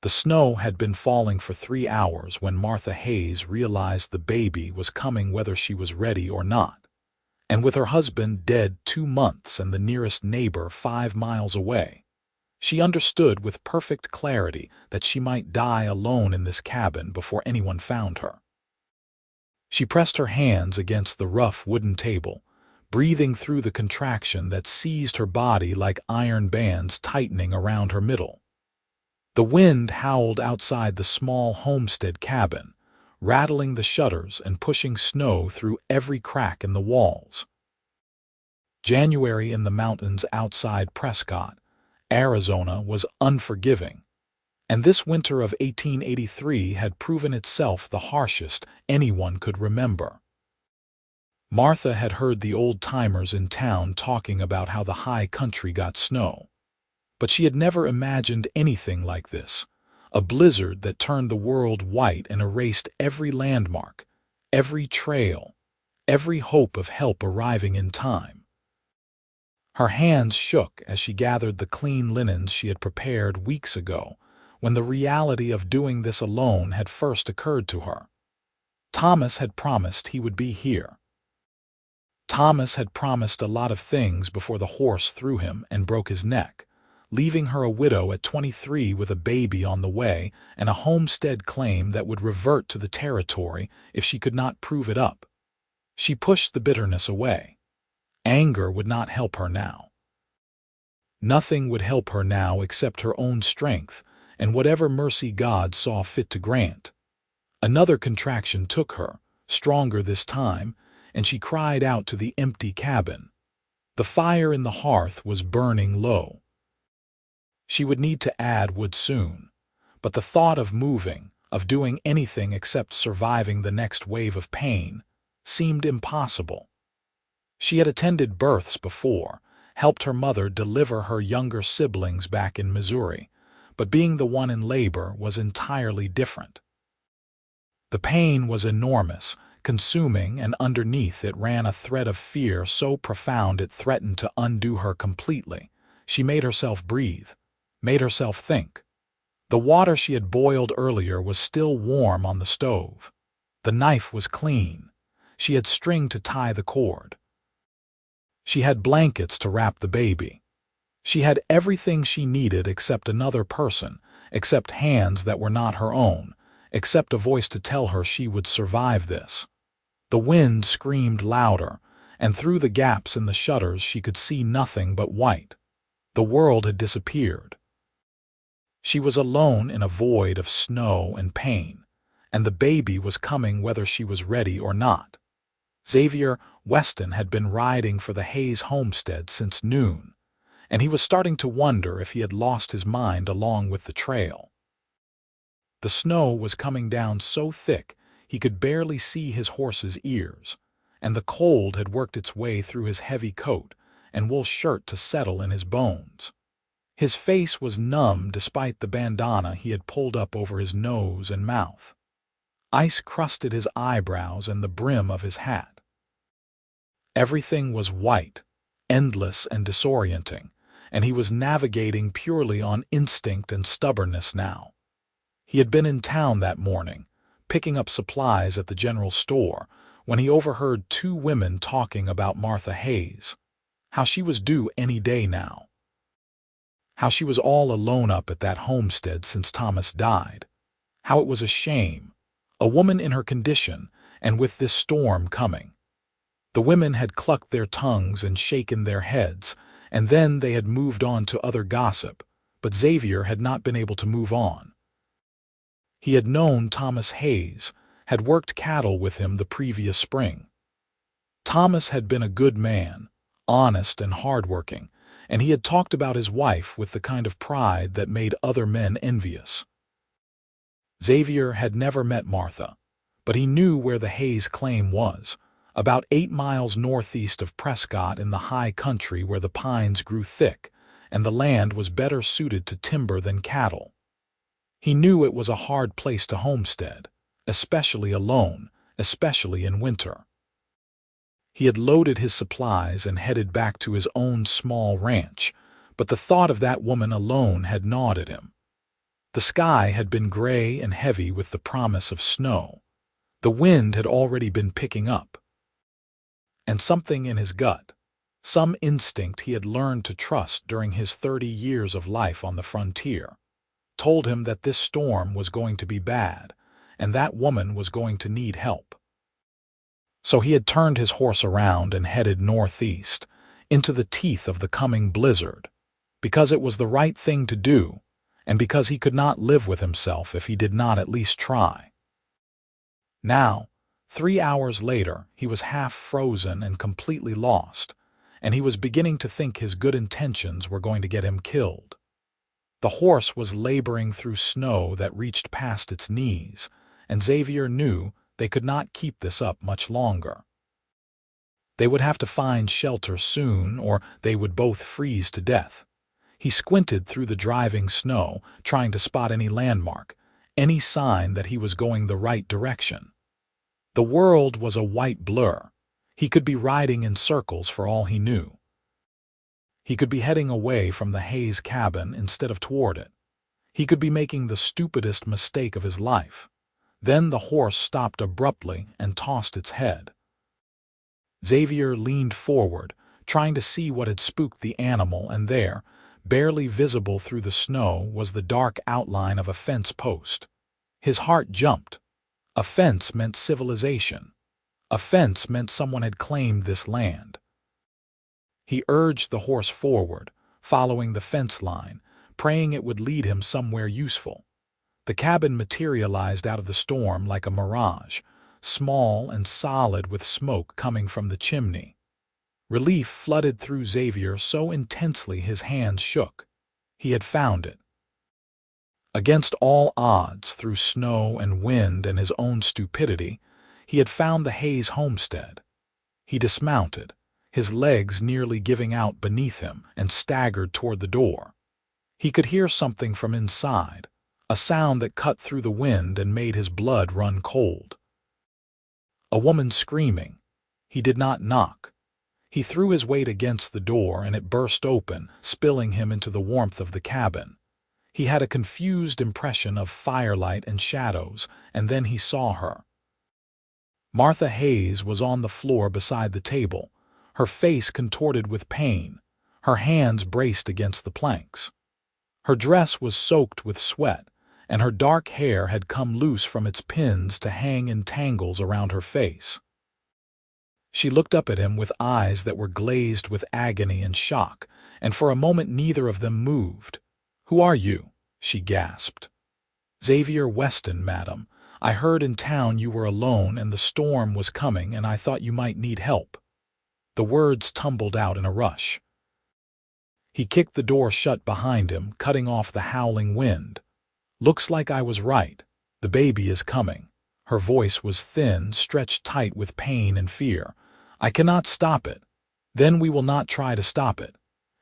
The snow had been falling for 3 hours when Martha Hayes realized the baby was coming whether she was ready or not. And with her husband dead 2 months and the nearest neighbor 5 miles away, she understood with perfect clarity that she might die alone in this cabin before anyone found her. She pressed her hands against the rough wooden table, breathing through the contraction that seized her body like iron bands tightening around her middle. The wind howled outside the small homestead cabin, rattling the shutters and pushing snow through every crack in the walls. January in the mountains outside Prescott, Arizona, was unforgiving, and this winter of 1883 had proven itself the harshest anyone could remember. Martha had heard the old-timers in town talking about how the high country got snow, but she had never imagined anything like this, a blizzard that turned the world white and erased every landmark, every trail, every hope of help arriving in time. Her hands shook as she gathered the clean linens she had prepared weeks ago, when the reality of doing this alone had first occurred to her. Thomas had promised he would be here. Thomas had promised a lot of things before the horse threw him and broke his neck, leaving her a widow at 23 with a baby on the way and a homestead claim that would revert to the territory if she could not prove it up. She pushed the bitterness away. Anger would not help her now. Nothing would help her now except her own strength and whatever mercy God saw fit to grant. Another contraction took her, stronger this time, and she cried out to the empty cabin. The fire in the hearth was burning low. She would need to add wood soon, but the thought of moving, of doing anything except surviving the next wave of pain, seemed impossible. She had attended births before, helped her mother deliver her younger siblings back in Missouri, but being the one in labor was entirely different. The pain was enormous, consuming, and underneath it ran a thread of fear so profound it threatened to undo her completely. She made herself breathe, made herself think. The water she had boiled earlier was still warm on the stove. The knife was clean. She had string to tie the cord. She had blankets to wrap the baby. She had everything she needed except another person, except hands that were not her own, except a voice to tell her she would survive this. The wind screamed louder, and through the gaps in the shutters she could see nothing but white. The world had disappeared. She was alone in a void of snow and pain, and the baby was coming whether she was ready or not. Xavier Weston had been riding for the Hayes homestead since noon, and he was starting to wonder if he had lost his mind along with the trail. The snow was coming down so thick he could barely see his horse's ears, and the cold had worked its way through his heavy coat and wool shirt to settle in his bones. His face was numb despite the bandana he had pulled up over his nose and mouth. Ice crusted his eyebrows and the brim of his hat. Everything was white, endless and disorienting, and he was navigating purely on instinct and stubbornness now. He had been in town that morning, picking up supplies at the general store, when he overheard two women talking about Martha Hayes, how she was due any day now, how she was all alone up at that homestead since Thomas died, how it was a shame, a woman in her condition and with this storm coming. The women had clucked their tongues and shaken their heads, and then they had moved on to other gossip, but Xavier had not been able to move on. He had known Thomas Hayes, had worked cattle with him the previous spring. Thomas had been a good man, honest and hardworking, and he had talked about his wife with the kind of pride that made other men envious. Xavier had never met Martha, but he knew where the Hayes claim was, about 8 miles northeast of Prescott in the high country where the pines grew thick, and the land was better suited to timber than cattle. He knew it was a hard place to homestead, especially alone, especially in winter. He had loaded his supplies and headed back to his own small ranch, but the thought of that woman alone had gnawed at him. The sky had been gray and heavy with the promise of snow. The wind had already been picking up. And something in his gut, some instinct he had learned to trust during his 30 years of life on the frontier, told him that this storm was going to be bad, and that woman was going to need help. So he had turned his horse around and headed northeast, into the teeth of the coming blizzard, because it was the right thing to do, and because he could not live with himself if he did not at least try. Now, 3 hours later, he was half frozen and completely lost, and he was beginning to think his good intentions were going to get him killed. The horse was laboring through snow that reached past its knees, and Xavier knew they could not keep this up much longer. They would have to find shelter soon, or they would both freeze to death. He squinted through the driving snow, trying to spot any landmark, any sign that he was going the right direction. The world was a white blur. He could be riding in circles for all he knew. He could be heading away from the Hayes cabin instead of toward it. He could be making the stupidest mistake of his life. Then the horse stopped abruptly and tossed its head. Xavier leaned forward, trying to see what had spooked the animal, and there, barely visible through the snow, was the dark outline of a fence post. His heart jumped. A fence meant civilization. A fence meant someone had claimed this land. He urged the horse forward, following the fence line, praying it would lead him somewhere useful. The cabin materialized out of the storm like a mirage, small and solid with smoke coming from the chimney. Relief flooded through Xavier so intensely his hands shook. He had found it. Against all odds, through snow and wind and his own stupidity, he had found the Hayes homestead. He dismounted, his legs nearly giving out beneath him, and staggered toward the door. He could hear something from inside, a sound that cut through the wind and made his blood run cold. A woman screaming. He did not knock. He threw his weight against the door and it burst open, spilling him into the warmth of the cabin. He had a confused impression of firelight and shadows, and then he saw her. Martha Hayes was on the floor beside the table, her face contorted with pain, her hands braced against the planks. Her dress was soaked with sweat, and her dark hair had come loose from its pins to hang in tangles around her face. She looked up at him with eyes that were glazed with agony and shock, and for a moment neither of them moved. "Who are you?" she gasped. "Xavier Weston, madam. I heard in town you were alone and the storm was coming, and I thought you might need help." The words tumbled out in a rush. He kicked the door shut behind him, cutting off the howling wind. "Looks like I was right. The baby is coming." Her voice was thin, stretched tight with pain and fear. "I cannot stop it. Then we will not try to stop it."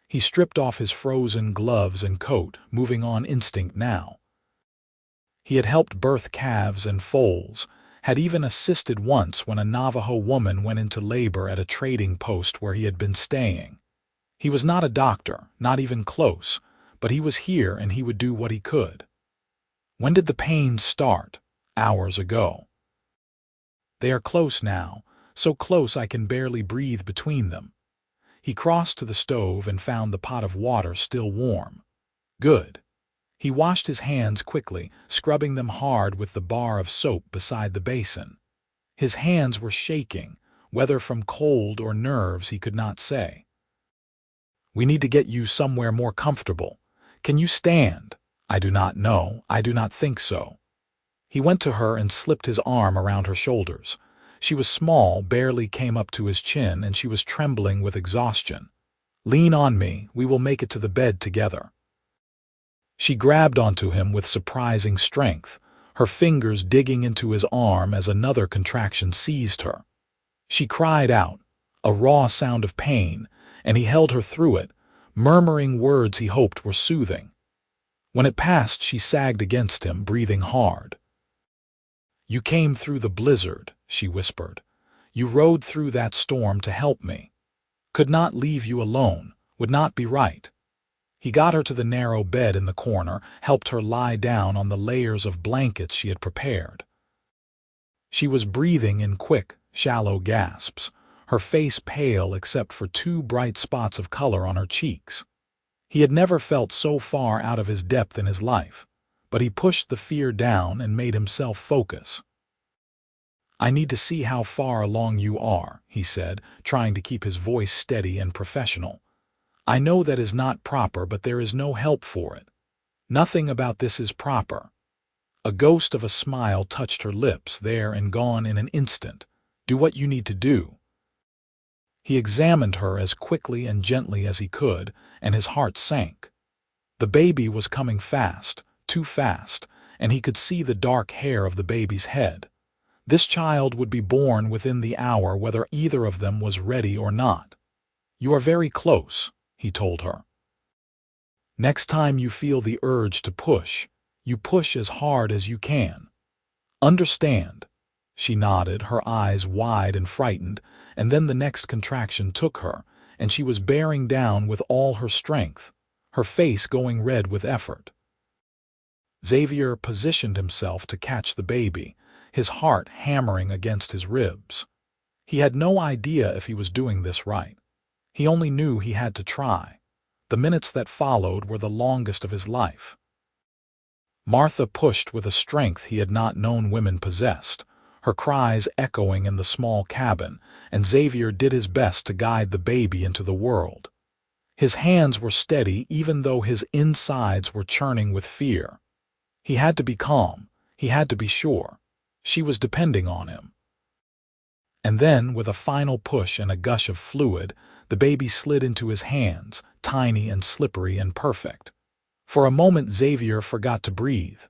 He stripped off his frozen gloves and coat, moving on instinct now. He had helped birth calves and foals, had even assisted once when a Navajo woman went into labor at a trading post where he had been staying. He was not a doctor, not even close, but he was here and he would do what he could. "When did the pains start?" "Hours ago." "They are close now, so close I can barely breathe between them." He crossed to the stove and found the pot of water still warm. Good. He washed his hands quickly, scrubbing them hard with the bar of soap beside the basin. His hands were shaking, whether from cold or nerves he could not say. "We need to get you somewhere more comfortable. Can you stand?" "I do not know. I do not think so." He went to her and slipped his arm around her shoulders. She was small, barely came up to his chin, and she was trembling with exhaustion. "Lean on me. We will make it to the bed together." She grabbed onto him with surprising strength, her fingers digging into his arm as another contraction seized her. She cried out, a raw sound of pain, and he held her through it, murmuring words he hoped were soothing. When it passed, she sagged against him, breathing hard. "You came through the blizzard," she whispered. "You rode through that storm to help me. Could not leave you alone, would not be right." He got her to the narrow bed in the corner, helped her lie down on the layers of blankets she had prepared. She was breathing in quick, shallow gasps, her face pale except for 2 bright spots of color on her cheeks. He had never felt so far out of his depth in his life, but he pushed the fear down and made himself focus. "I need to see how far along you are," he said, trying to keep his voice steady and professional. "I know that is not proper, but there is no help for it. Nothing about this is proper." A ghost of a smile touched her lips, there and gone in an instant. "Do what you need to do." He examined her as quickly and gently as he could, and his heart sank. The baby was coming fast, too fast, and he could see the dark hair of the baby's head. This child would be born within the hour, whether either of them was ready or not. "You are very close," he told her. "Next time you feel the urge to push, you push as hard as you can. Understand?" She nodded, her eyes wide and frightened, and then the next contraction took her, and she was bearing down with all her strength, her face going red with effort. Xavier positioned himself to catch the baby, his heart hammering against his ribs. He had no idea if he was doing this right. He only knew he had to try. The minutes that followed were the longest of his life. Martha pushed with a strength he had not known women possessed, her cries echoing in the small cabin, and Xavier did his best to guide the baby into the world. His hands were steady even though his insides were churning with fear. He had to be calm. He had to be sure. She was depending on him. And then, with a final push and a gush of fluid, the baby slid into his hands, tiny and slippery and perfect. For a moment Xavier forgot to breathe.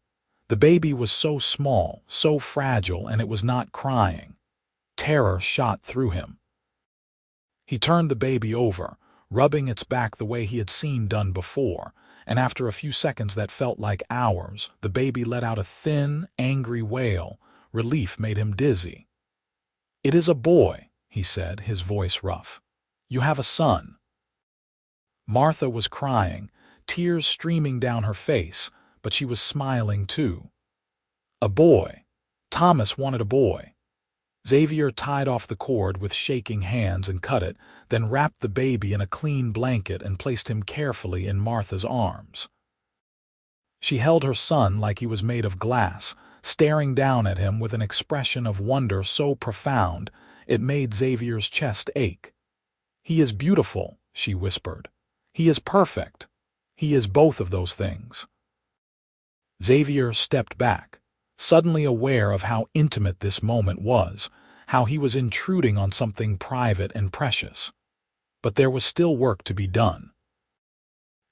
The baby was so small, so fragile, and it was not crying. Terror shot through him. He turned the baby over, rubbing its back the way he had seen done before, and after a few seconds that felt like hours, the baby let out a thin, angry wail. Relief made him dizzy. "It is a boy," he said, his voice rough. "You have a son." Martha was crying, tears streaming down her face, but she was smiling too. A boy. Thomas wanted a boy. Xavier tied off the cord with shaking hands and cut it, then wrapped the baby in a clean blanket and placed him carefully in Martha's arms. She held her son like he was made of glass, staring down at him with an expression of wonder so profound it made Xavier's chest ache. "He is beautiful," she whispered. "He is perfect. He is both of those things." Xavier stepped back, suddenly aware of how intimate this moment was, how he was intruding on something private and precious. But there was still work to be done.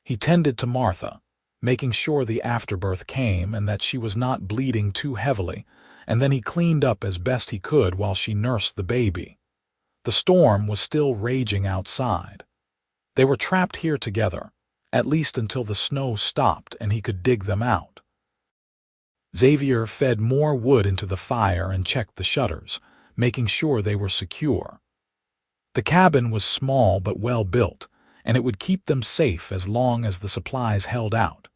He tended to Martha, making sure the afterbirth came and that she was not bleeding too heavily, and then he cleaned up as best he could while she nursed the baby. The storm was still raging outside. They were trapped here together, at least until the snow stopped and he could dig them out. Xavier fed more wood into the fire and checked the shutters, making sure they were secure. The cabin was small but well built, and it would keep them safe as long as the supplies held out.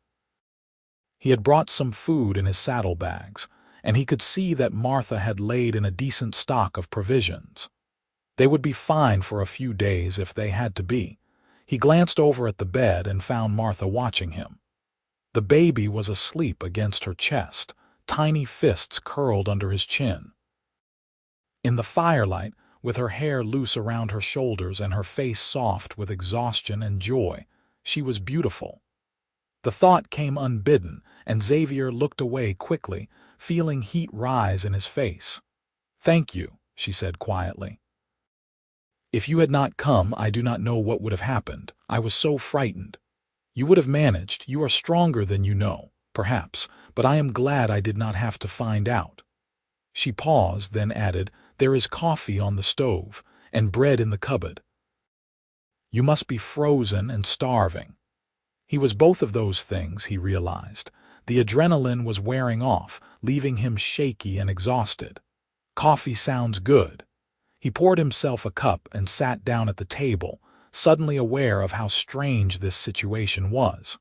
He had brought some food in his saddlebags, and he could see that Martha had laid in a decent stock of provisions. They would be fine for a few days if they had to be. He glanced over at the bed and found Martha watching him. The baby was asleep against her chest, tiny fists curled under his chin. In the firelight, with her hair loose around her shoulders and her face soft with exhaustion and joy, she was beautiful. The thought came unbidden, and Xavier looked away quickly, feeling heat rise in his face. "Thank you," she said quietly. "If you had not come, I do not know what would have happened. I was so frightened. You would have managed. You are stronger than you know, perhaps, but I am glad I did not have to find out." She paused, then added, "There is coffee on the stove, and bread in the cupboard. You must be frozen and starving." He was both of those things, he realized. The adrenaline was wearing off, leaving him shaky and exhausted. "Coffee sounds good." He poured himself a cup and sat down at the table, suddenly aware of how strange this situation was.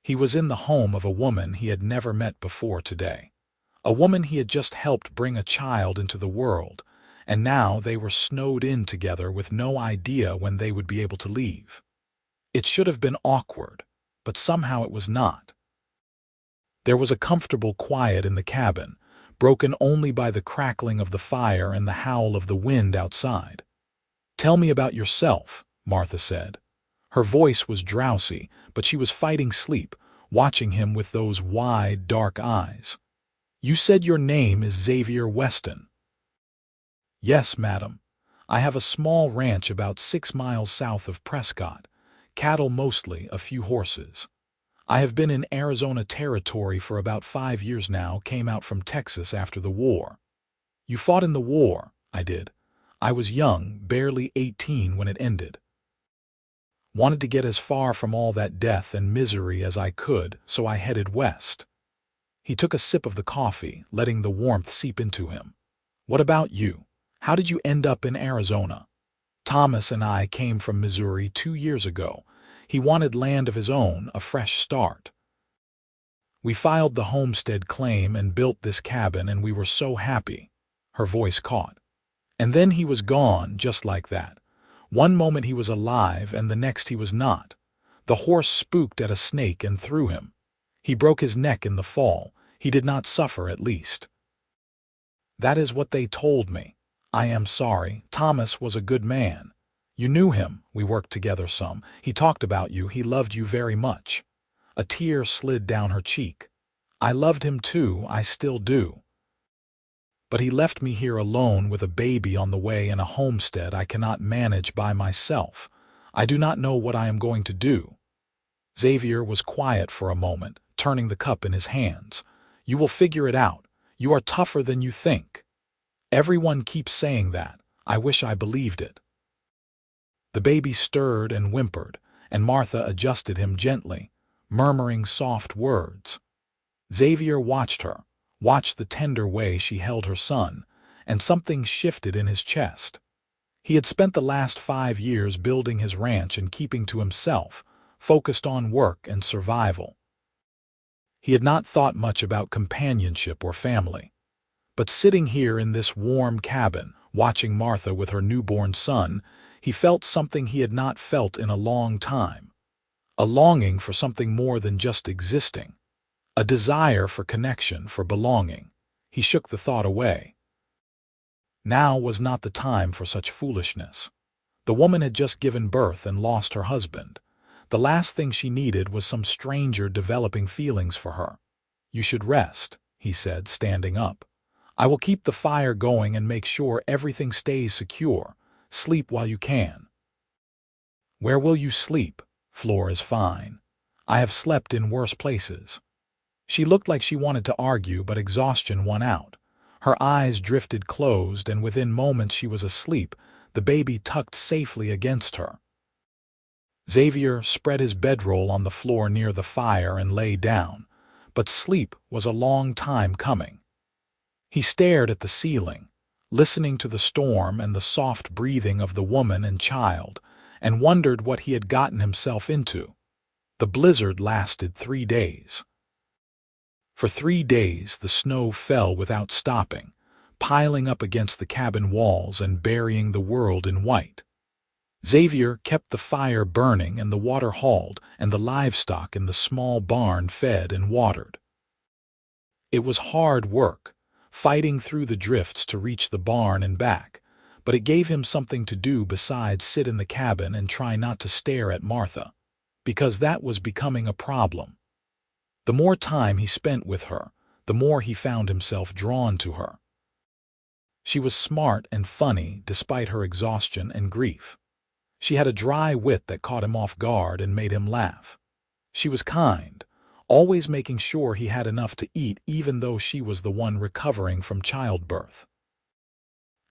He was in the home of a woman he had never met before today. A woman he had just helped bring a child into the world, and now they were snowed in together with no idea when they would be able to leave. It should have been awkward, but somehow it was not. There was a comfortable quiet in the cabin, broken only by the crackling of the fire and the howl of the wind outside. "Tell me about yourself," Martha said. Her voice was drowsy, but she was fighting sleep, watching him with those wide, dark eyes. "You said your name is Xavier Weston." "Yes, madam. I have a small ranch about 6 miles south of Prescott. Cattle mostly, a few horses. I have been in Arizona territory for about 5 years now, came out from Texas after the war." "You fought in the war?" "I did. I was young, barely 18 when it ended. Wanted to get as far from all that death and misery as I could, so I headed west." He took a sip of the coffee, letting the warmth seep into him. "What about you? How did you end up in Arizona?" "Thomas and I came from Missouri 2 years ago. He wanted land of his own, a fresh start. We filed the homestead claim and built this cabin, and we were so happy." Her voice caught. "And then he was gone, just like that. One moment he was alive, and the next he was not. The horse spooked at a snake and threw him. He broke his neck in the fall. He did not suffer, at least." "That is what they told me. I am sorry. Thomas was a good man. You knew him. We worked together some. He talked about you. He loved you very much." A tear slid down her cheek. "I loved him too. I still do. But he left me here alone with a baby on the way and a homestead I cannot manage by myself. I do not know what I am going to do." Xavier was quiet for a moment, turning the cup in his hands. "You will figure it out. You are tougher than you think. Everyone keeps saying that. I wish I believed it." The baby stirred and whimpered, and Martha adjusted him gently, murmuring soft words. Xavier watched her, watched the tender way she held her son, and something shifted in his chest. He had spent the last 5 years building his ranch and keeping to himself, focused on work and survival. He had not thought much about companionship or family. But sitting here in this warm cabin, watching Martha with her newborn son, he felt something he had not felt in a long time. A longing for something more than just existing. A desire for connection, for belonging. He shook the thought away. Now was not the time for such foolishness. The woman had just given birth and lost her husband. The last thing she needed was some stranger developing feelings for her. "You should rest," he said, standing up. "I will keep the fire going and make sure everything stays secure. Sleep while you can." "Where will you sleep?" "Floor is fine. I have slept in worse places." She looked like she wanted to argue, but exhaustion won out. Her eyes drifted closed, and within moments she was asleep, the baby tucked safely against her. Xavier spread his bedroll on the floor near the fire and lay down, but sleep was a long time coming. He stared at the ceiling, listening to the storm and the soft breathing of the woman and child, and wondered what he had gotten himself into. The blizzard lasted 3 days. For 3 days the snow fell without stopping, piling up against the cabin walls and burying the world in white. Xavier kept the fire burning and the water hauled, and the livestock in the small barn fed and watered. It was hard work, fighting through the drifts to reach the barn and back, but it gave him something to do besides sit in the cabin and try not to stare at Martha, because that was becoming a problem. The more time he spent with her, the more he found himself drawn to her. She was smart and funny despite her exhaustion and grief. She had a dry wit that caught him off guard and made him laugh. She was kind, always making sure he had enough to eat even though she was the one recovering from childbirth.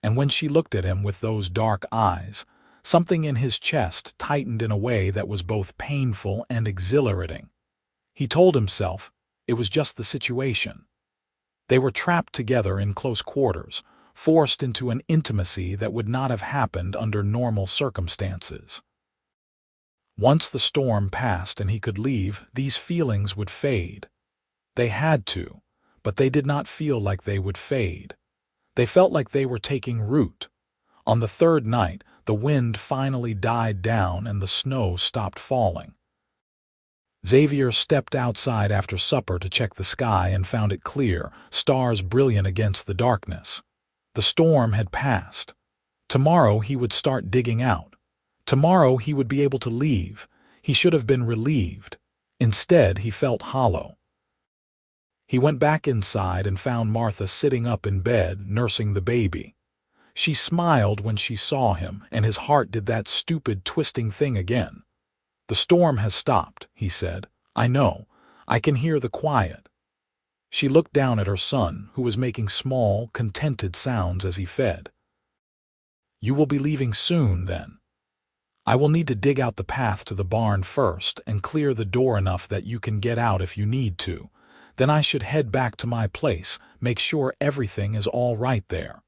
And when she looked at him with those dark eyes, something in his chest tightened in a way that was both painful and exhilarating. He told himself it was just the situation. They were trapped together in close quarters, forced into an intimacy that would not have happened under normal circumstances. Once the storm passed and he could leave, these feelings would fade. They had to, but they did not feel like they would fade. They felt like they were taking root. On the third night, the wind finally died down and the snow stopped falling. Xavier stepped outside after supper to check the sky and found it clear, stars brilliant against the darkness. The storm had passed. Tomorrow he would start digging out. Tomorrow he would be able to leave. He should have been relieved. Instead, he felt hollow. He went back inside and found Martha sitting up in bed, nursing the baby. She smiled when she saw him, and his heart did that stupid twisting thing again. "The storm has stopped," he said. "I know. I can hear the quiet." She looked down at her son, who was making small, contented sounds as he fed. "You will be leaving soon, then?" "I will need to dig out the path to the barn first and clear the door enough that you can get out if you need to. Then I should head back to my place, make sure everything is all right there.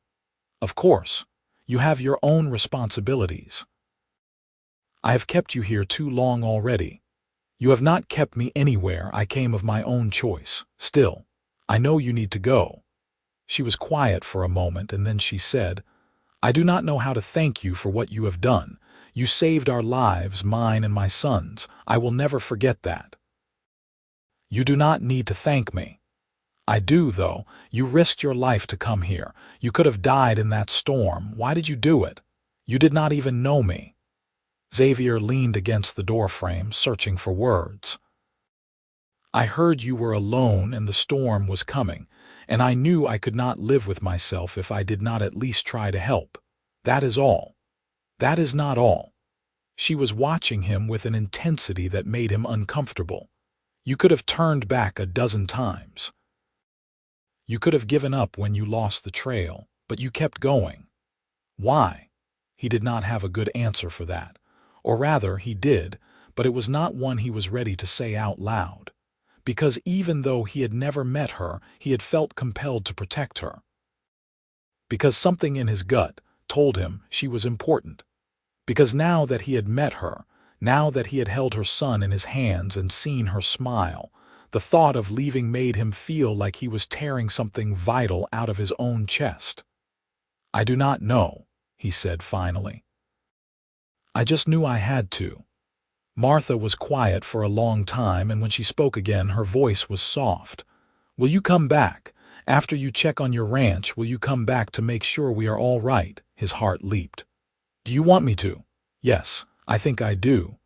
Of course, you have your own responsibilities. I have kept you here too long already. You have not kept me anywhere. I came of my own choice. Still, I know you need to go." She was quiet for a moment, and then she said, "I do not know how to thank you for what you have done. You saved our lives, mine and my son's. I will never forget that." "You do not need to thank me." "I do, though. You risked your life to come here. You could have died in that storm. Why did you do it? You did not even know me." Xavier leaned against the doorframe, searching for words. "I heard you were alone and the storm was coming, and I knew I could not live with myself if I did not at least try to help. That is all." "That is not all." She was watching him with an intensity that made him uncomfortable. "You could have turned back a dozen times. You could have given up when you lost the trail, but you kept going. Why?" He did not have a good answer for that. Or rather, he did, but it was not one he was ready to say out loud. Because even though he had never met her, he had felt compelled to protect her. Because something in his gut told him she was important. Because now that he had met her, now that he had held her son in his hands and seen her smile, the thought of leaving made him feel like he was tearing something vital out of his own chest. "I do not know," he said finally. "I just knew I had to." Martha was quiet for a long time, and when she spoke again, her voice was soft. "Will you come back? After you check on your ranch, will you come back to make sure we are all right?" His heart leaped. "Do you want me to?" "Yes, I think I do."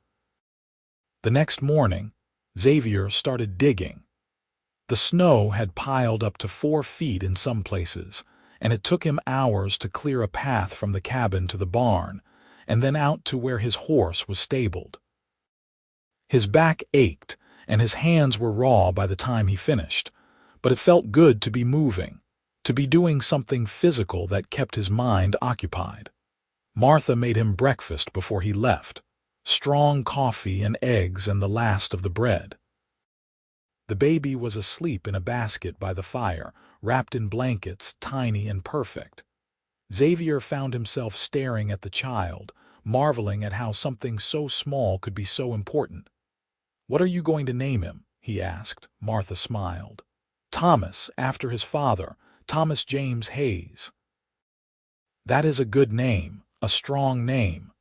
The next morning, Xavier started digging. The snow had piled up to 4 feet in some places, and it took him hours to clear a path from the cabin to the barn, and then out to where his horse was stabled. His back ached, and his hands were raw by the time he finished, but it felt good to be moving, to be doing something physical that kept his mind occupied. Martha made him breakfast before he left, strong coffee and eggs and the last of the bread. The baby was asleep in a basket by the fire, wrapped in blankets, tiny and perfect. Xavier found himself staring at the child, marveling at how something so small could be so important. "What are you going to name him?" he asked. Martha smiled. "Thomas, after his father, Thomas James Hayes." "That is a good name, a strong name."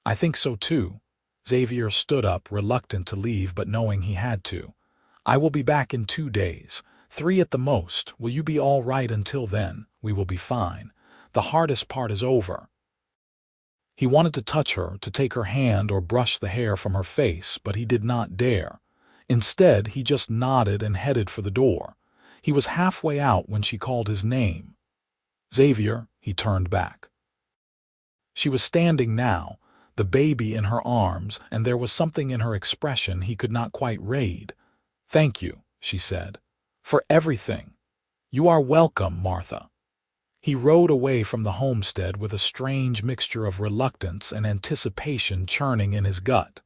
"I think so too." Xavier stood up, reluctant to leave but knowing he had to. "I will be back in 2 days, 3 at the most. Will you be all right until then?" "We will be fine. The hardest part is over." He wanted to touch her, to take her hand or brush the hair from her face, but he did not dare. Instead, he just nodded and headed for the door. He was halfway out when she called his name. "Xavier," he turned back. She was standing now, the baby in her arms, and there was something in her expression he could not quite read. "Thank you," she said, "for everything." "You are welcome, Martha." He rode away from the homestead with a strange mixture of reluctance and anticipation churning in his gut.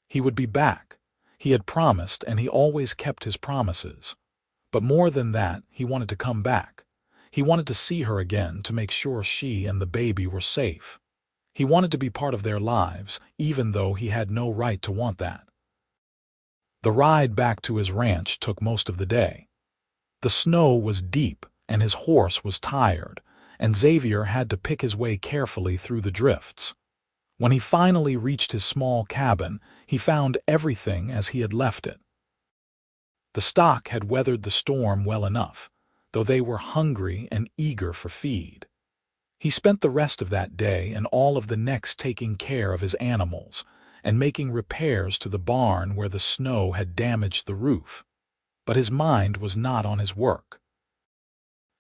He would be back. He had promised, and he always kept his promises. But more than that, he wanted to come back. He wanted to see her again to make sure she and the baby were safe. He wanted to be part of their lives, even though he had no right to want that. The ride back to his ranch took most of the day. The snow was deep, and his horse was tired, and Xavier had to pick his way carefully through the drifts. When he finally reached his small cabin, he found everything as he had left it. The stock had weathered the storm well enough, though they were hungry and eager for feed. He spent the rest of that day and all of the next taking care of his animals and making repairs to the barn where the snow had damaged the roof. But his mind was not on his work.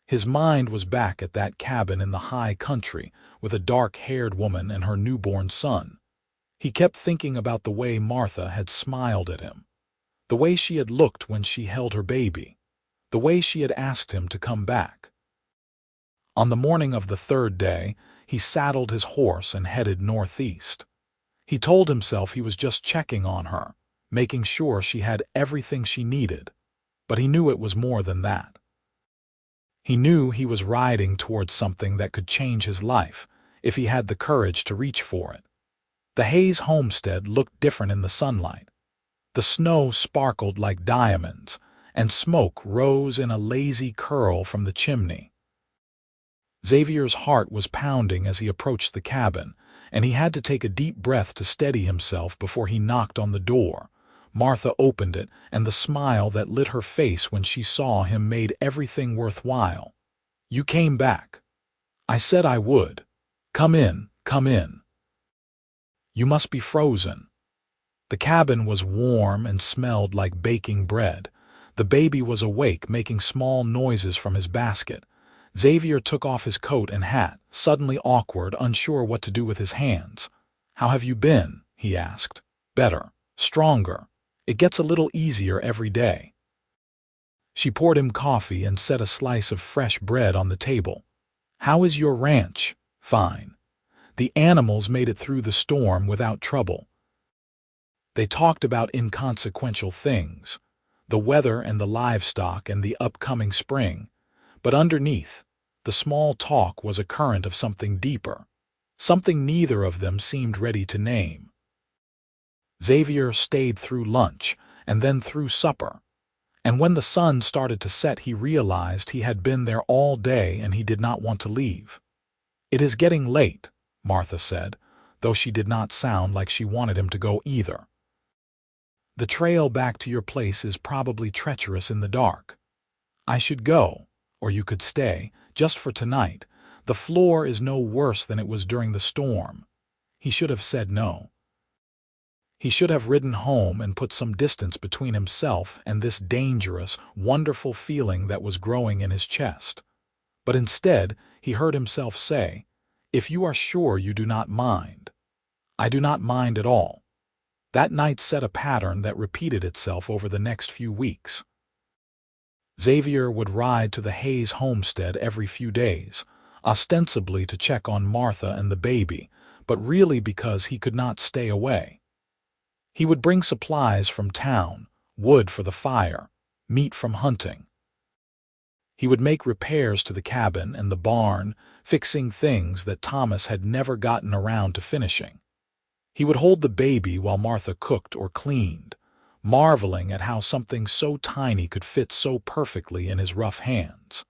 His mind was back at that cabin in the high country with a dark-haired woman and her newborn son. He kept thinking about the way Martha had smiled at him, the way she had looked when she held her baby, the way she had asked him to come back. On the morning of the third day, he saddled his horse and headed northeast. He told himself he was just checking on her, making sure she had everything she needed, but he knew it was more than that. He knew he was riding towards something that could change his life if he had the courage to reach for it. The Hayes homestead looked different in the sunlight. The snow sparkled like diamonds, and smoke rose in a lazy curl from the chimney. Xavier's heart was pounding as he approached the cabin, and he had to take a deep breath to steady himself before he knocked on the door. Martha opened it, and the smile that lit her face when she saw him made everything worthwhile. "You came back. I said I would. Come in, come in. You must be frozen." The cabin was warm and smelled like baking bread. The baby was awake, making small noises from his basket. Xavier took off his coat and hat, suddenly awkward, unsure what to do with his hands. "How have you been?" he asked. "Better. Stronger. It gets a little easier every day." She poured him coffee and set a slice of fresh bread on the table. "How is your ranch?" "Fine. The animals made it through the storm without trouble." They talked about inconsequential things, the weather and the livestock and the upcoming spring, but underneath, the small talk was a current of something deeper, something neither of them seemed ready to name. Xavier stayed through lunch and then through supper, and when the sun started to set he realized he had been there all day and he did not want to leave. "It is getting late," Martha said, though she did not sound like she wanted him to go either. "The trail back to your place is probably treacherous in the dark. I should go, or you could stay, just for tonight. The floor is no worse than it was during the storm." He should have said no. He should have ridden home and put some distance between himself and this dangerous, wonderful feeling that was growing in his chest. But instead, he heard himself say, "If you are sure you do not mind." "I do not mind at all." That night set a pattern that repeated itself over the next few weeks. Xavier would ride to the Hayes homestead every few days, ostensibly to check on Martha and the baby, but really because he could not stay away. He would bring supplies from town, wood for the fire, meat from hunting. He would make repairs to the cabin and the barn, fixing things that Thomas had never gotten around to finishing. He would hold the baby while Martha cooked or cleaned, marveling at how something so tiny could fit so perfectly in his rough hands.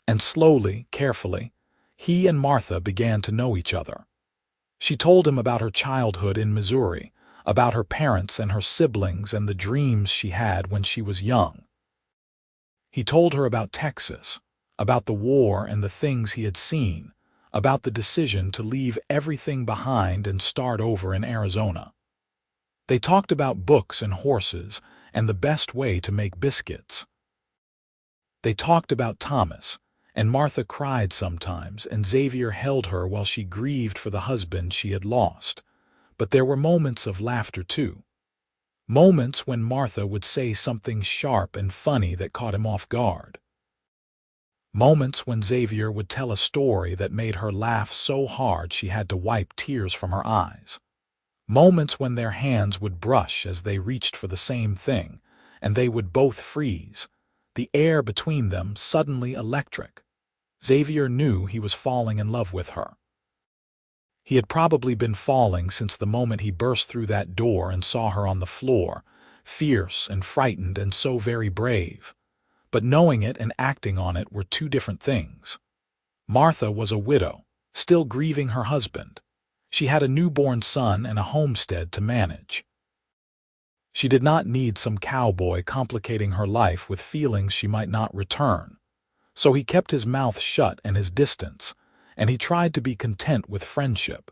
And slowly, carefully, he and Martha began to know each other. She told him about her childhood in Missouri, about her parents and her siblings and the dreams she had when she was young. He told her about Texas, about the war and the things he had seen, about the decision to leave everything behind and start over in Arizona. They talked about books and horses and the best way to make biscuits. They talked about Thomas, and Martha cried sometimes, and Xavier held her while she grieved for the husband she had lost. But there were moments of laughter too. Moments when Martha would say something sharp and funny that caught him off guard. Moments when Xavier would tell a story that made her laugh so hard she had to wipe tears from her eyes. Moments when their hands would brush as they reached for the same thing, and they would both freeze, the air between them suddenly electric. Xavier knew he was falling in love with her. He had probably been falling since the moment he burst through that door and saw her on the floor, fierce and frightened and so very brave. But knowing it and acting on it were two different things. Martha was a widow, still grieving her husband. She had a newborn son and a homestead to manage. She did not need some cowboy complicating her life with feelings she might not return. So he kept his mouth shut and his distance, and he tried to be content with friendship.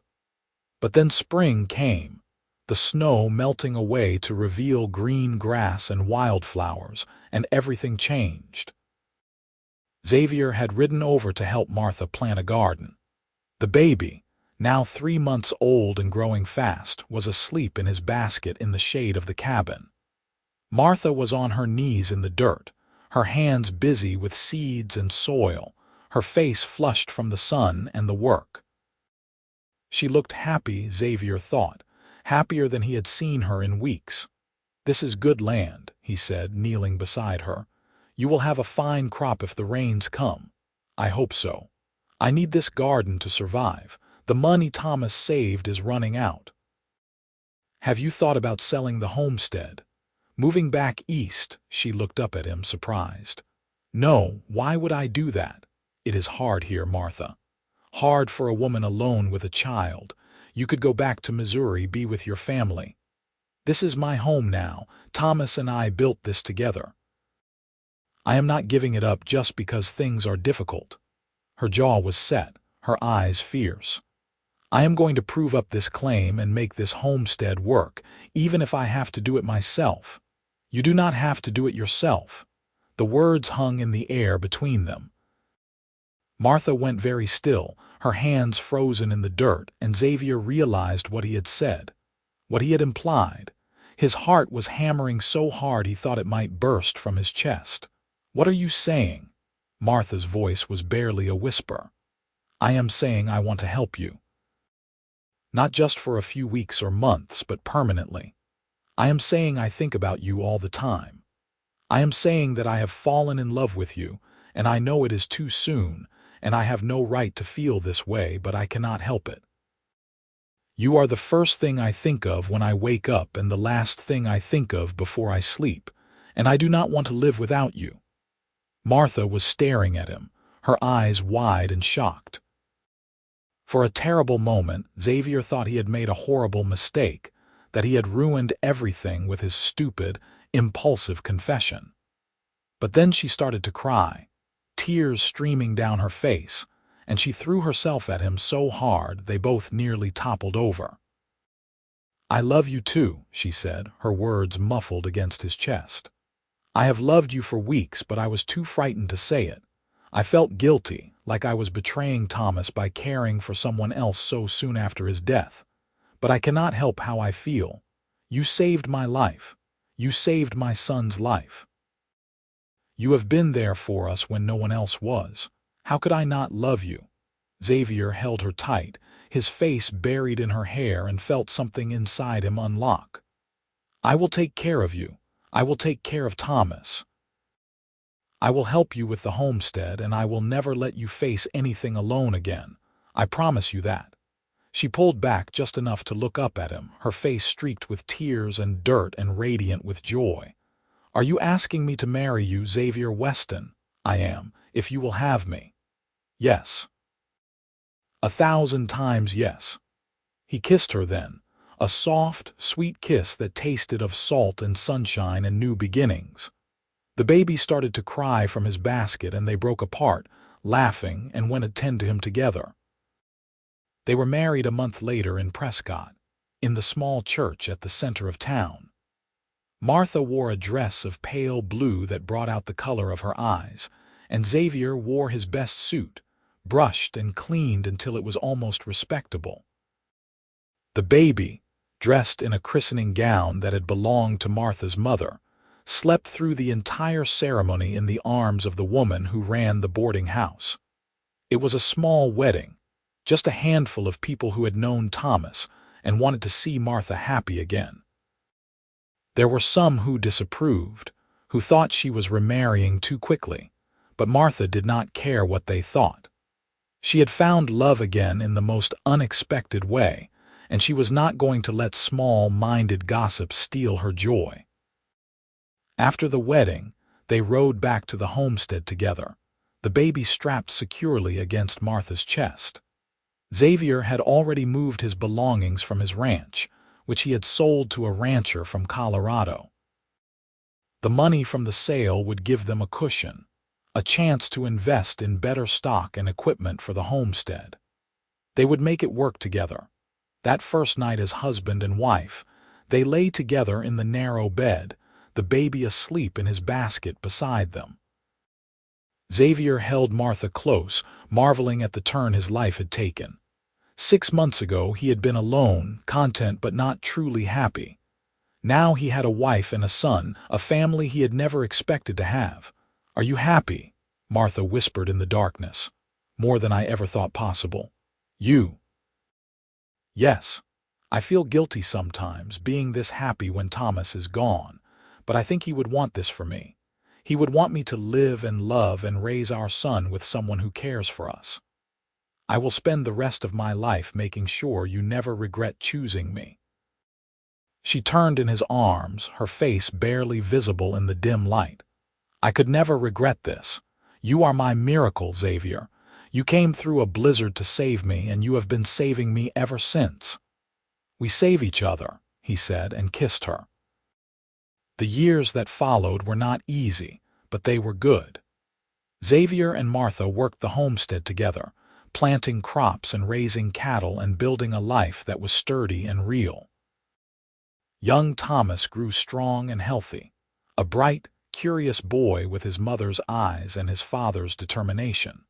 But then spring came, the snow melting away to reveal green grass and wildflowers, and everything changed. Xavier had ridden over to help Martha plant a garden. The baby, now 3 months old and growing fast, was asleep in his basket in the shade of the cabin. Martha was on her knees in the dirt, her hands busy with seeds and soil, her face flushed from the sun and the work. She looked happy, Xavier thought, happier than he had seen her in weeks. "This is good land," he said, kneeling beside her. "You will have a fine crop if the rains come." "I hope so. I need this garden to survive. The money Thomas saved is running out." "Have you thought about selling the homestead? Moving back east?" She looked up at him, surprised. "No, why would I do that? It is hard here, Martha. Hard for a woman alone with a child. You could go back to Missouri, be with your family. This is my home now. Thomas and I built this together. I am not giving it up just because things are difficult." Her jaw was set, her eyes fierce. "I am going to prove up this claim and make this homestead work, even if I have to do it myself." "You do not have to do it yourself." The words hung in the air between them. Martha went very still, her hands frozen in the dirt, and Xavier realized what he had said, what he had implied. His heart was hammering so hard he thought it might burst from his chest. "What are you saying?" Martha's voice was barely a whisper. "I am saying I want to help you. Not just for a few weeks or months, but permanently. I am saying I think about you all the time. I am saying that I have fallen in love with you, and I know it is too soon, and I have no right to feel this way, but I cannot help it. You are the first thing I think of when I wake up and the last thing I think of before I sleep, and I do not want to live without you." Martha was staring at him, her eyes wide and shocked. For a terrible moment, Xavier thought he had made a horrible mistake, that he had ruined everything with his stupid, impulsive confession. But then she started to cry, tears streaming down her face, and she threw herself at him so hard they both nearly toppled over. "I love you too," she said, her words muffled against his chest. "I have loved you for weeks, but I was too frightened to say it. I felt guilty, like I was betraying Thomas by caring for someone else so soon after his death. But I cannot help how I feel. You saved my life. You saved my son's life. You have been there for us when no one else was. How could I not love you?" Xavier held her tight, his face buried in her hair, and felt something inside him unlock. "I will take care of you. I will take care of Thomas. I will help you with the homestead, and I will never let you face anything alone again. I promise you that." She pulled back just enough to look up at him, her face streaked with tears and dirt and radiant with joy. "Are you asking me to marry you, Xavier Weston?" "I am, if you will have me." "Yes. 1,000 times yes." He kissed her then, a soft, sweet kiss that tasted of salt and sunshine and new beginnings. The baby started to cry from his basket, and they broke apart, laughing, and went to tend to him together. They were married a month later in Prescott, in the small church at the center of town. Martha wore a dress of pale blue that brought out the color of her eyes, and Xavier wore his best suit, brushed and cleaned until it was almost respectable. The baby, dressed in a christening gown that had belonged to Martha's mother, slept through the entire ceremony in the arms of the woman who ran the boarding house. It was a small wedding, just a handful of people who had known Thomas and wanted to see Martha happy again. There were some who disapproved, who thought she was remarrying too quickly, but Martha did not care what they thought. She had found love again in the most unexpected way, and she was not going to let small-minded gossip steal her joy. After the wedding, they rode back to the homestead together, the baby strapped securely against Martha's chest. Xavier had already moved his belongings from his ranch, which he had sold to a rancher from Colorado. The money from the sale would give them a cushion, a chance to invest in better stock and equipment for the homestead. They would make it work together. That first night as husband and wife, they lay together in the narrow bed, the baby asleep in his basket beside them. Xavier held Martha close, marveling at the turn his life had taken. 6 months ago he had been alone, content but not truly happy. Now he had a wife and a son, a family he had never expected to have. "Are you happy?" Martha whispered in the darkness. "More than I ever thought possible." "You?" "Yes. I feel guilty sometimes, being this happy when Thomas is gone, but I think he would want this for me. He would want me to live and love and raise our son with someone who cares for us. I will spend the rest of my life making sure you never regret choosing me." She turned in his arms, her face barely visible in the dim light. "I could never regret this. You are my miracle, Xavier. You came through a blizzard to save me, and you have been saving me ever since." "We save each other," he said, and kissed her. The years that followed were not easy, but they were good. Xavier and Martha worked the homestead together, planting crops and raising cattle and building a life that was sturdy and real. Young Thomas grew strong and healthy, a bright, curious boy with his mother's eyes and his father's determination.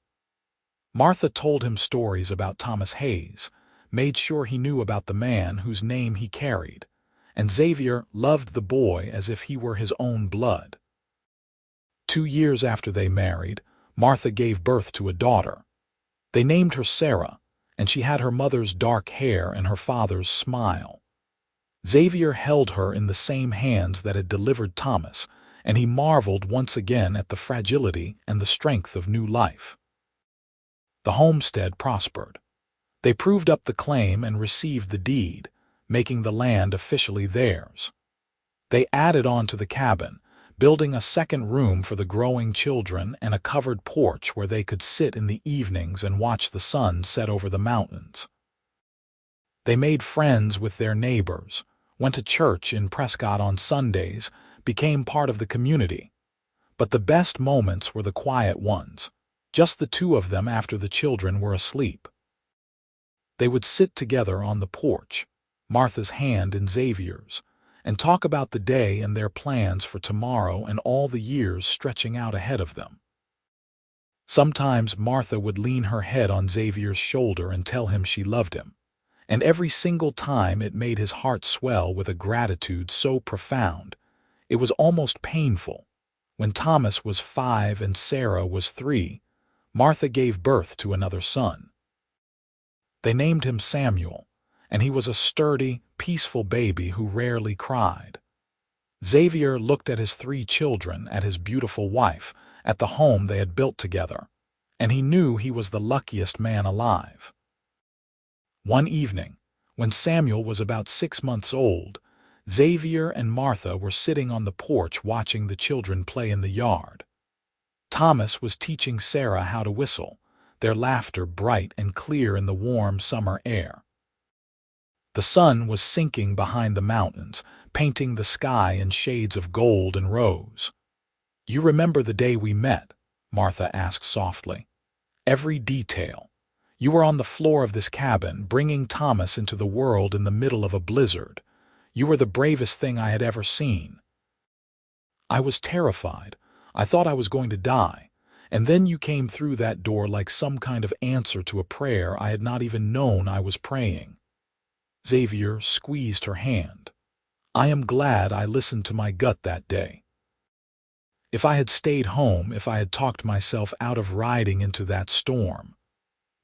Martha told him stories about Thomas Hayes, made sure he knew about the man whose name he carried, and Xavier loved the boy as if he were his own blood. 2 years after they married, Martha gave birth to a daughter. They named her Sarah, and she had her mother's dark hair and her father's smile. Xavier held her in the same hands that had delivered Thomas, and he marveled once again at the fragility and the strength of new life. The homestead prospered. They proved up the claim and received the deed, making the land officially theirs. They added on to the cabin, building a second room for the growing children and a covered porch where they could sit in the evenings and watch the sun set over the mountains. They made friends with their neighbors, went to church in Prescott on Sundays, became part of the community. But the best moments were the quiet ones, just the two of them after the children were asleep. They would sit together on the porch, Martha's hand in Xavier's, and talk about the day and their plans for tomorrow and all the years stretching out ahead of them. Sometimes Martha would lean her head on Xavier's shoulder and tell him she loved him, and every single time it made his heart swell with a gratitude so profound, it was almost painful. When Thomas was 5 and Sarah was 3, Martha gave birth to another son. They named him Samuel, and he was a sturdy, peaceful baby who rarely cried. Xavier looked at his 3 children, at his beautiful wife, at the home they had built together, and he knew he was the luckiest man alive. One evening, when Samuel was about 6 months old, Xavier and Martha were sitting on the porch watching the children play in the yard. Thomas was teaching Sarah how to whistle, their laughter bright and clear in the warm summer air. The sun was sinking behind the mountains, painting the sky in shades of gold and rose. "You remember the day we met?" Martha asked softly. "Every detail. You were on the floor of this cabin, bringing Thomas into the world in the middle of a blizzard. You were the bravest thing I had ever seen." "I was terrified. I thought I was going to die. And then you came through that door like some kind of answer to a prayer I had not even known I was praying." Xavier squeezed her hand. "I am glad I listened to my gut that day. If I had stayed home, if I had talked myself out of riding into that storm.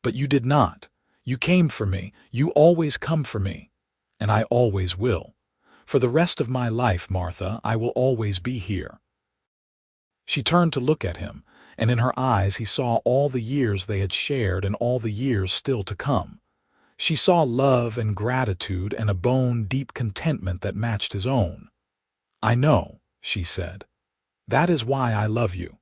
But you did not. You came for me. You always come for me. And I always will. For the rest of my life, Martha, I will always be here." She turned to look at him, and in her eyes he saw all the years they had shared and all the years still to come. She saw love and gratitude and a bone-deep contentment that matched his own. "I know," she said. "That is why I love you."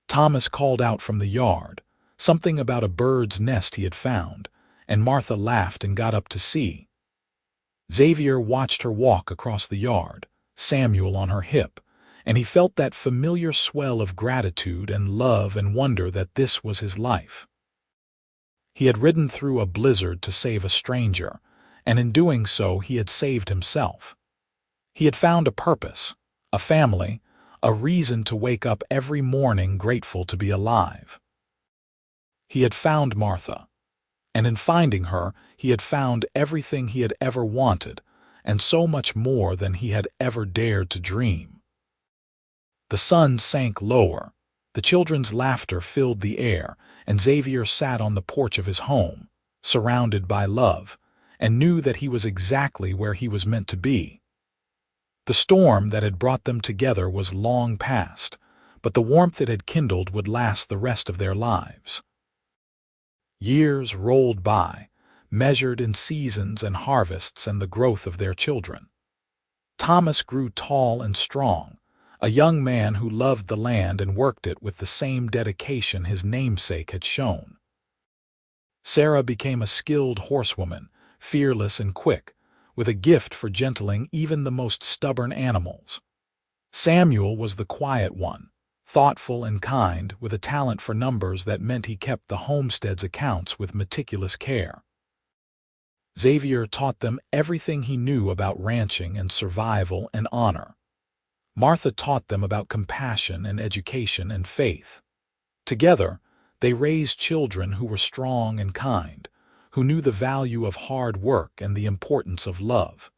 Thomas called out from the yard, something about a bird's nest he had found, and Martha laughed and got up to see. Xavier watched her walk across the yard, Samuel on her hip, and he felt that familiar swell of gratitude and love and wonder that this was his life. He had ridden through a blizzard to save a stranger, and in doing so he had saved himself. He had found a purpose, a family, a reason to wake up every morning grateful to be alive. He had found Martha, and in finding her he had found everything he had ever wanted, and so much more than he had ever dared to dream. The sun sank lower, the children's laughter filled the air, and Xavier sat on the porch of his home, surrounded by love, and knew that he was exactly where he was meant to be. The storm that had brought them together was long past, but the warmth it had kindled would last the rest of their lives. Years rolled by, measured in seasons and harvests and the growth of their children. Thomas grew tall and strong, a young man who loved the land and worked it with the same dedication his namesake had shown. Sarah became a skilled horsewoman, fearless and quick, with a gift for gentling even the most stubborn animals. Samuel was the quiet one, thoughtful and kind, with a talent for numbers that meant he kept the homestead's accounts with meticulous care. Xavier taught them everything he knew about ranching and survival and honor. Martha taught them about compassion and education and faith. Together, they raised children who were strong and kind, who knew the value of hard work and the importance of love.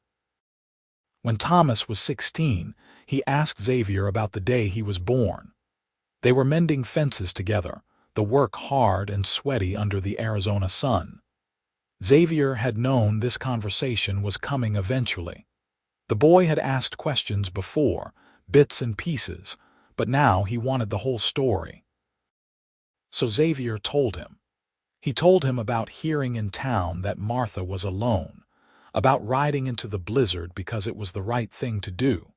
When Thomas was 16, he asked Xavier about the day he was born. They were mending fences together, the work hard and sweaty under the Arizona sun. Xavier had known this conversation was coming eventually. The boy had asked questions before, bits and pieces, but now he wanted the whole story. So Xavier told him. He told him about hearing in town that Martha was alone, about riding into the blizzard because it was the right thing to do,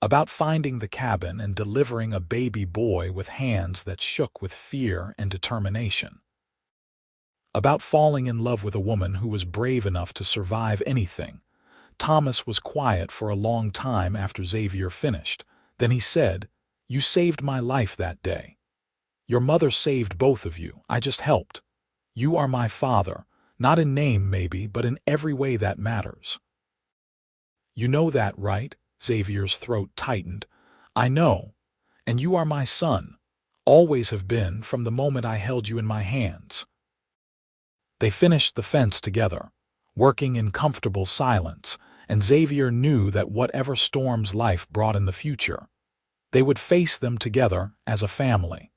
about finding the cabin and delivering a baby boy with hands that shook with fear and determination, about falling in love with a woman who was brave enough to survive anything. Thomas was quiet for a long time after Xavier finished. Then he said, "You saved my life that day. Your mother saved both of you. I just helped. You are my father, not in name maybe, but in every way that matters." "You know that, right?" Xavier's throat tightened. "I know. And you are my son. Always have been, from the moment I held you in my hands." They finished the fence together, working in comfortable silence, and Xavier knew that whatever storms life brought in the future, they would face them together as a family.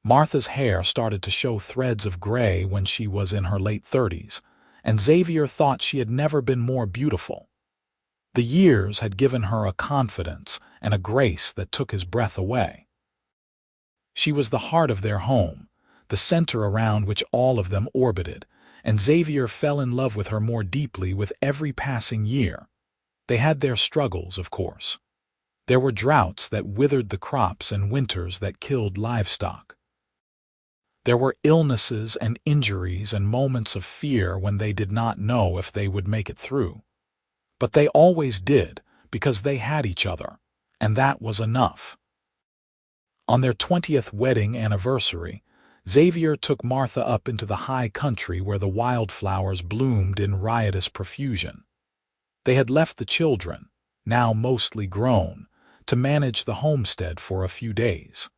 Martha's hair started to show threads of gray when she was in her late 30s, and Xavier thought she had never been more beautiful. The years had given her a confidence and a grace that took his breath away. She was the heart of their home, the center around which all of them orbited, and Xavier fell in love with her more deeply with every passing year. They had their struggles, of course. There were droughts that withered the crops and winters that killed livestock. There were illnesses and injuries and moments of fear when they did not know if they would make it through. But they always did, because they had each other, and that was enough. On their 20th wedding anniversary, Xavier took Martha up into the high country where the wildflowers bloomed in riotous profusion. They had left the children, now mostly grown, to manage the homestead for a few days.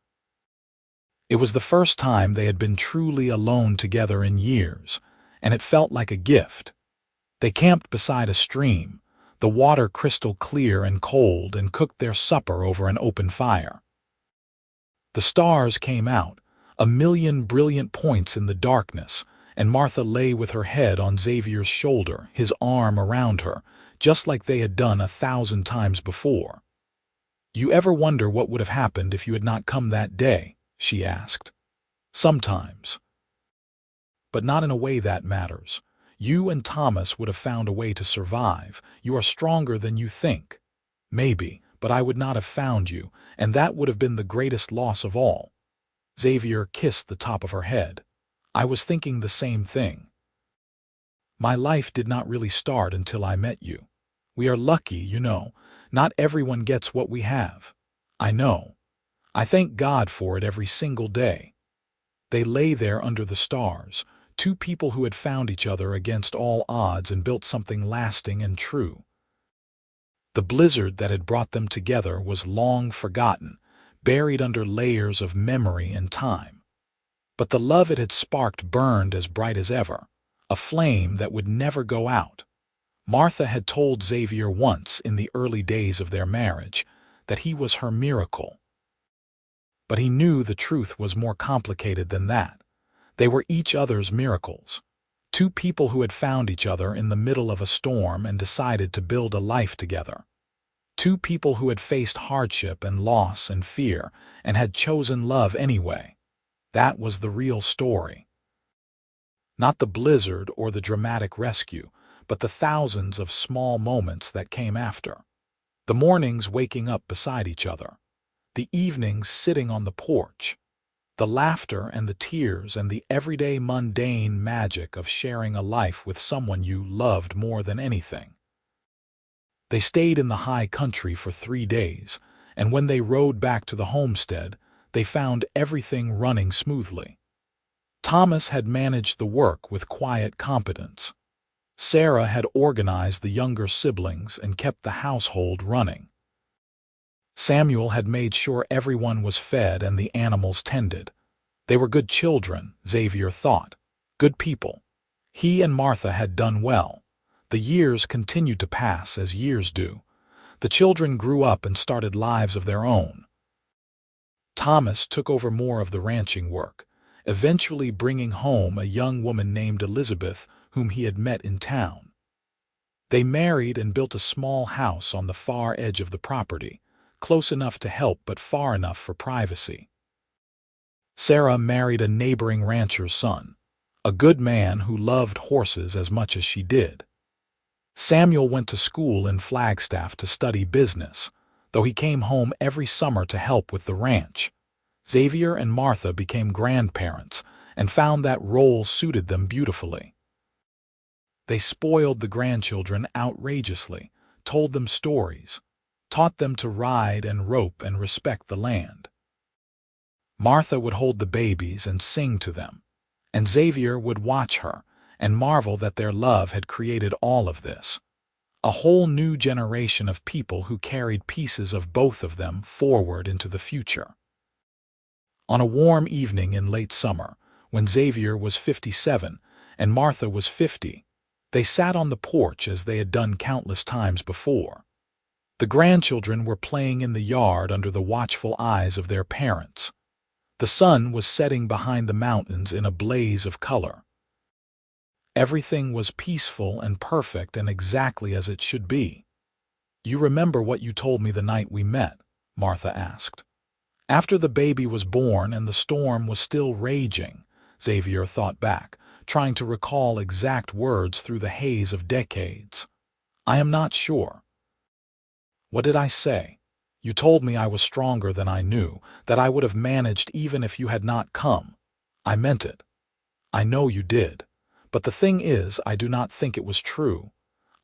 It was the first time they had been truly alone together in years, and it felt like a gift. They camped beside a stream, the water crystal clear and cold, and cooked their supper over an open fire. The stars came out, a million brilliant points in the darkness, and Martha lay with her head on Xavier's shoulder, his arm around her, just like they had done 1,000 times before. You ever wonder what would have happened if you had not come that day? She asked. Sometimes. But not in a way that matters. You and Thomas would have found a way to survive. You are stronger than you think. Maybe, but I would not have found you, and that would have been the greatest loss of all. Xavier kissed the top of her head. I was thinking the same thing. My life did not really start until I met you. We are lucky, you know. Not everyone gets what we have. I know. I thank God for it every single day. They lay there under the stars, two people who had found each other against all odds and built something lasting and true. The blizzard that had brought them together was long forgotten, buried under layers of memory and time. But the love it had sparked burned as bright as ever, a flame that would never go out. Martha had told Xavier once in the early days of their marriage that he was her miracle. But he knew the truth was more complicated than that. They were each other's miracles. Two people who had found each other in the middle of a storm and decided to build a life together. Two people who had faced hardship and loss and fear and had chosen love anyway. That was the real story. Not the blizzard or the dramatic rescue, but the thousands of small moments that came after. The mornings waking up beside each other. The evenings sitting on the porch. The laughter and the tears and the everyday mundane magic of sharing a life with someone you loved more than anything. They stayed in the high country for 3 days, and when they rode back to the homestead, they found everything running smoothly. Thomas had managed the work with quiet competence. Sarah had organized the younger siblings and kept the household running. Samuel had made sure everyone was fed and the animals tended. They were good children, Xavier thought. Good people. He and Martha had done well. The years continued to pass as years do. The children grew up and started lives of their own. Thomas took over more of the ranching work, eventually bringing home a young woman named Elizabeth whom he had met in town. They married and built a small house on the far edge of the property, close enough to help but far enough for privacy. Sarah married a neighboring rancher's son, a good man who loved horses as much as she did. Samuel went to school in Flagstaff to study business, though he came home every summer to help with the ranch. Xavier and Martha became grandparents and found that role suited them beautifully. They spoiled the grandchildren outrageously, told them stories, taught them to ride and rope and respect the land. Martha would hold the babies and sing to them, and Xavier would watch her and marvel that their love had created all of this. A whole new generation of people who carried pieces of both of them forward into the future. On a warm evening in late summer, when Xavier was 57 and Martha was 50, they sat on the porch as they had done countless times before. The grandchildren were playing in the yard under the watchful eyes of their parents. The sun was setting behind the mountains in a blaze of color. Everything was peaceful and perfect and exactly as it should be. "You remember what you told me the night we met?" Martha asked. After the baby was born and the storm was still raging, Xavier thought back, trying to recall exact words through the haze of decades. "I am not sure." "What did I say?" "You told me I was stronger than I knew, that I would have managed even if you had not come." "I meant it." "I know you did. But the thing is, I do not think it was true.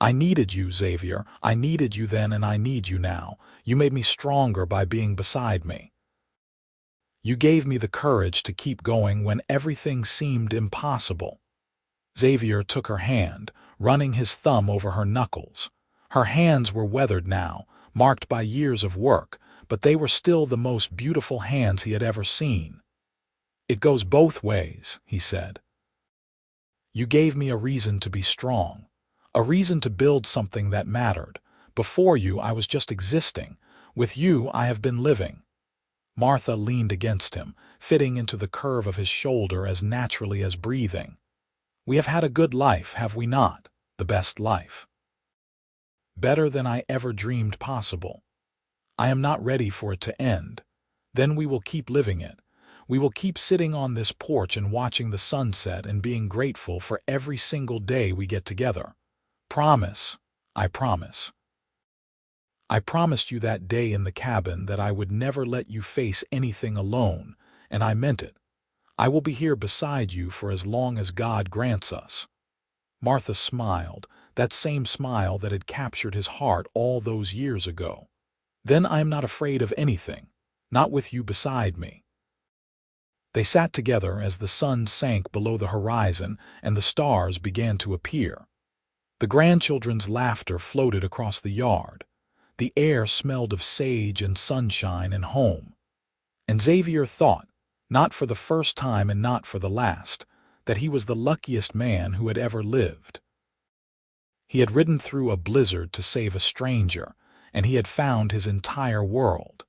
I needed you, Xavier. I needed you then and I need you now. You made me stronger by being beside me. You gave me the courage to keep going when everything seemed impossible." Xavier took her hand, running his thumb over her knuckles. Her hands were weathered now, marked by years of work, but they were still the most beautiful hands he had ever seen. "It goes both ways," he said. "You gave me a reason to be strong, a reason to build something that mattered. Before you, I was just existing. With you, I have been living." Martha leaned against him, fitting into the curve of his shoulder as naturally as breathing. "We have had a good life, have we not? The best life. Better than I ever dreamed possible." I am not ready for it to end. Then we will keep living it. We will keep sitting on this porch and watching the sunset and being grateful for every single day we get together. Promise. I promise. I promised you that day in the cabin that I would never let you face anything alone, and I meant it. I will be here beside you for as long as God grants us." Martha smiled, that same smile that had captured his heart all those years ago. "Then I am not afraid of anything, not with you beside me." They sat together as the sun sank below the horizon and the stars began to appear. The grandchildren's laughter floated across the yard. The air smelled of sage and sunshine and home. And Xavier thought, not for the first time and not for the last, that he was the luckiest man who had ever lived. He had ridden through a blizzard to save a stranger, and he had found his entire world.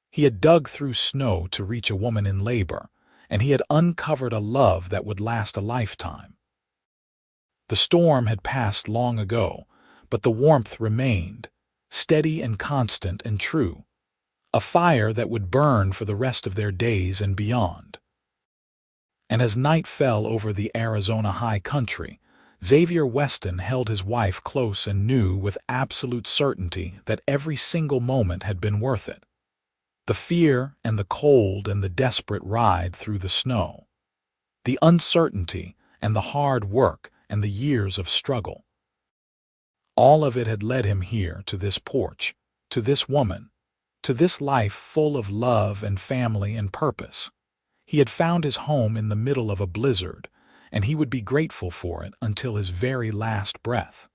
He had dug through snow to reach a woman in labor, and he had uncovered a love that would last a lifetime. The storm had passed long ago, but the warmth remained, steady and constant and true, a fire that would burn for the rest of their days and beyond. And as night fell over the Arizona high country, Xavier Weston held his wife close and knew with absolute certainty that every single moment had been worth it. The fear and the cold and the desperate ride through the snow. The uncertainty and the hard work and the years of struggle. All of it had led him here to this porch, to this woman, to this life full of love and family and purpose. He had found his home in the middle of a blizzard, and he would be grateful for it until his very last breath.